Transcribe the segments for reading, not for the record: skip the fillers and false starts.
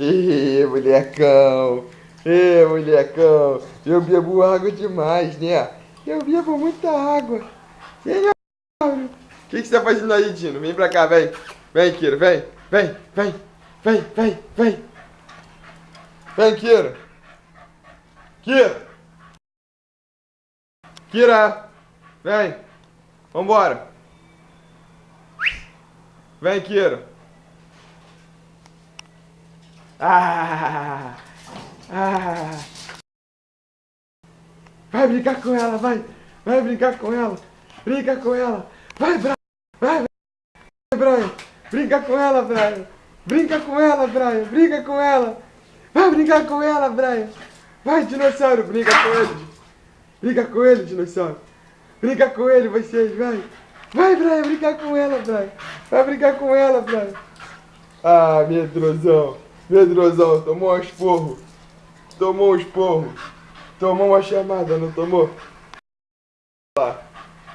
Ê, molecão. Ê, molecão. Eu bebo água demais, né? Eu bebo muita água. E aí, o que você tá fazendo aí, Dino? Vem pra cá, vem. Vem, Kiro, vem. Vem, vem. Vem, vem, vem. Vem, Kiro. Kiro. Kira. Vem. Vambora. Vem, Kiro. Ah! Ah! Vai brincar com ela, vai! Vai brincar com ela! Brinca com ela! Vai, Brian! Vai, Brian! Brinca com ela, Brian! Brinca com ela, Brian! Brinca com ela! Vai brincar com ela, Brian! Vai, dinossauro! Brinca com ele! Brinca com ele, dinossauro! Brinca com ele, vocês, vai! Vai, Brian! Brincar com ela, Brian! Vai brincar com ela, Brian! Ah, medrosão! Medrosão! Tomou um esporro! Tomou um esporro! Tomou uma chamada, não tomou?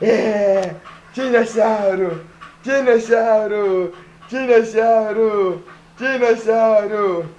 É! Dinossauro! Dinossauro! Dinossauro! Dinossauro!